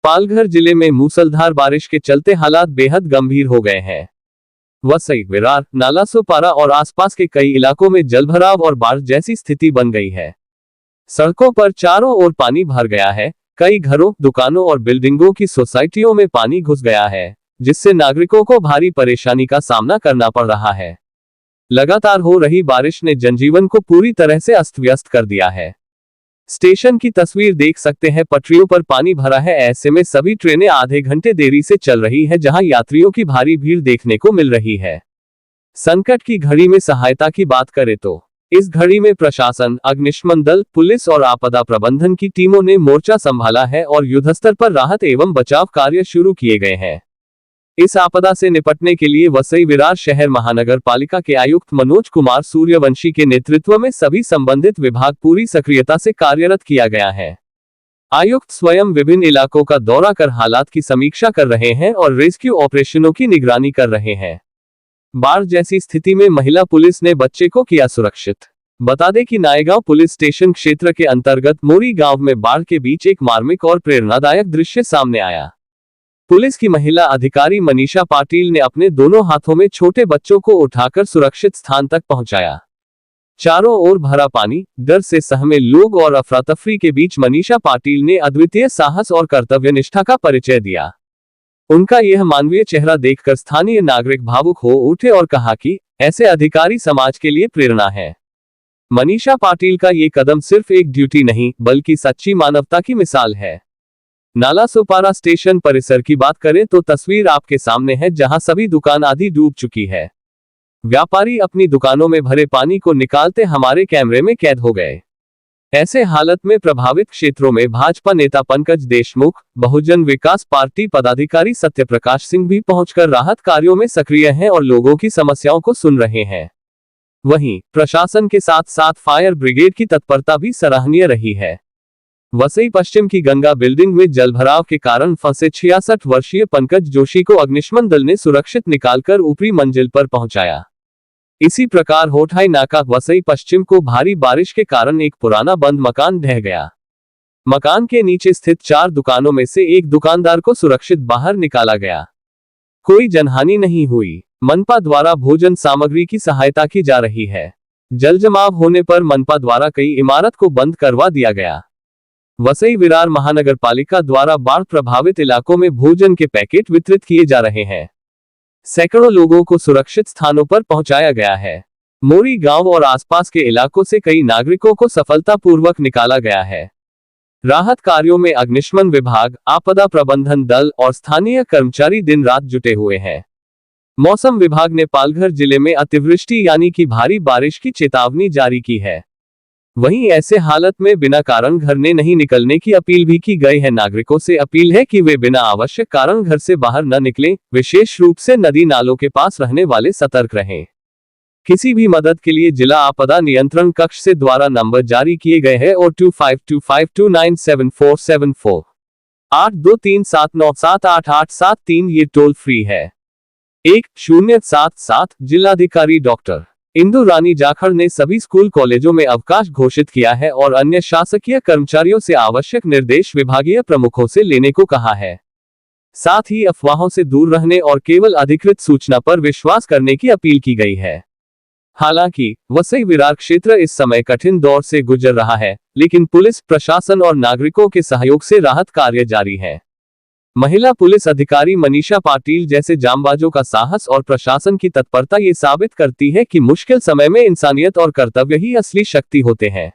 पालघर जिले में मूसलाधार बारिश के चलते हालात बेहद गंभीर हो गए हैं। वसई, विरार, नालासोपारा और आसपास के कई इलाकों में जलभराव और बाढ़ जैसी स्थिति बन गई है। सड़कों पर चारों ओर पानी भर गया है। कई घरों, दुकानों और बिल्डिंगों की सोसाइटियों में पानी घुस गया है, जिससे नागरिकों को भारी परेशानी का सामना करना पड़ रहा है। लगातार हो रही बारिश ने जनजीवन को पूरी तरह से अस्त व्यस्त कर दिया है। स्टेशन की तस्वीर देख सकते हैं, पटरियों पर पानी भरा है। ऐसे में सभी ट्रेनें आधे घंटे देरी से चल रही है, जहां यात्रियों की भारी भीड़ देखने को मिल रही है। संकट की घड़ी में सहायता की बात करें तो इस घड़ी में प्रशासन, अग्निशमन दल, पुलिस और आपदा प्रबंधन की टीमों ने मोर्चा संभाला है और युद्धस्तर पर राहत एवं बचाव कार्य शुरू किए गए हैं। इस आपदा से निपटने के लिए वसई विरार शहर महानगर पालिका के आयुक्त मनोज कुमार सूर्यवंशी के नेतृत्व में सभी संबंधित विभाग पूरी सक्रियता से कार्यरत किया गया है। आयुक्त स्वयं विभिन्न इलाकों का दौरा कर हालात की समीक्षा कर रहे हैं और रेस्क्यू ऑपरेशनों की निगरानी कर रहे हैं। बाढ़ जैसी स्थिति में महिला पुलिस ने बच्चे को किया सुरक्षित। बता दें कि नायगांव पुलिस स्टेशन क्षेत्र के अंतर्गत मोरी गांव में बाढ़ के बीच एक मार्मिक और प्रेरणादायक दृश्य सामने आया। पुलिस की महिला अधिकारी मनीषा पाटिल ने अपने दोनों हाथों में छोटे बच्चों को उठाकर सुरक्षित स्थान तक पहुंचाया। चारों ओर भरा पानी, डर से सहमे लोग और अफरा तफरी के बीच मनीषा पाटिल ने अद्वितीय साहस और कर्तव्यनिष्ठा का परिचय दिया। उनका यह मानवीय चेहरा देखकर स्थानीय नागरिक भावुक हो उठे और कहा कि ऐसे अधिकारी समाज के लिए प्रेरणा है। मनीषा पाटिल का ये कदम सिर्फ एक ड्यूटी नहीं, बल्कि सच्ची मानवता की मिसाल है। नालासोपारा स्टेशन परिसर की बात करें तो तस्वीर आपके सामने है, जहां सभी दुकान आधी डूब चुकी है। व्यापारी अपनी दुकानों में भरे पानी को निकालते हमारे कैमरे में कैद हो गए। ऐसे हालत में प्रभावित क्षेत्रों में भाजपा नेता पंकज देशमुख, बहुजन विकास पार्टी पदाधिकारी सत्यप्रकाश सिंह भी पहुंचकर राहत कार्यों में सक्रिय हैं और लोगों की समस्याओं को सुन रहे हैं। वहीं प्रशासन के साथ साथ फायर ब्रिगेड की तत्परता भी सराहनीय रही है। वसई पश्चिम की गंगा बिल्डिंग में जलभराव के कारण फंसे 66 वर्षीय पंकज जोशी को अग्निशमन दल ने सुरक्षित निकालकर ऊपरी मंजिल पर पहुंचाया। इसी प्रकार होठाई नाका वसई पश्चिम को भारी बारिश के कारण एक पुराना बंद मकान ढह गया। मकान के नीचे स्थित 4 दुकानों में से एक दुकानदार को सुरक्षित बाहर निकाला गया। कोई जनहानि नहीं हुई। मनपा द्वारा भोजन सामग्री की सहायता की जा रही है। जलजमाव होने पर मनपा द्वारा कई इमारत को बंद करवा दिया गया। वसई विरार महानगर पालिका द्वारा बाढ़ प्रभावित इलाकों में भोजन के पैकेट वितरित किए जा रहे हैं। सैकड़ों लोगों को सुरक्षित स्थानों पर पहुंचाया गया है। मोरी गांव और आसपास के इलाकों से कई नागरिकों को सफलतापूर्वक निकाला गया है। राहत कार्यों में अग्निशमन विभाग, आपदा प्रबंधन दल और स्थानीय कर्मचारी दिन रात जुटे हुए हैं। मौसम विभाग ने पालघर जिले में अतिवृष्टि यानी कि भारी बारिश की चेतावनी जारी की है। वहीं ऐसे हालत में बिना कारण घर ने नहीं निकलने की अपील भी की गई है। नागरिकों से अपील है कि वे बिना आवश्यक कारण घर से बाहर न निकलें, विशेष रूप से नदी नालों के पास रहने वाले सतर्क रहें। किसी भी मदद के लिए जिला आपदा नियंत्रण कक्ष से द्वारा नंबर जारी किए गए हैं और 2525297474 8237978873 ये टोल फ्री है। 1077 जिलाधिकारी डॉक्टर इंदु रानी जाखड़ ने सभी स्कूल कॉलेजों में अवकाश घोषित किया है और अन्य शासकीय कर्मचारियों से आवश्यक निर्देश विभागीय प्रमुखों से लेने को कहा है। साथ ही अफवाहों से दूर रहने और केवल अधिकृत सूचना पर विश्वास करने की अपील की गई है। हालांकि वसई विरार क्षेत्र इस समय कठिन दौर से गुजर रहा है, लेकिन पुलिस, प्रशासन और नागरिकों के सहयोग से राहत कार्य जारी है। महिला पुलिस अधिकारी मनीषा पाटिल जैसे जांबाजों का साहस और प्रशासन की तत्परता ये साबित करती है कि मुश्किल समय में इंसानियत और कर्तव्य ही असली शक्ति होते हैं।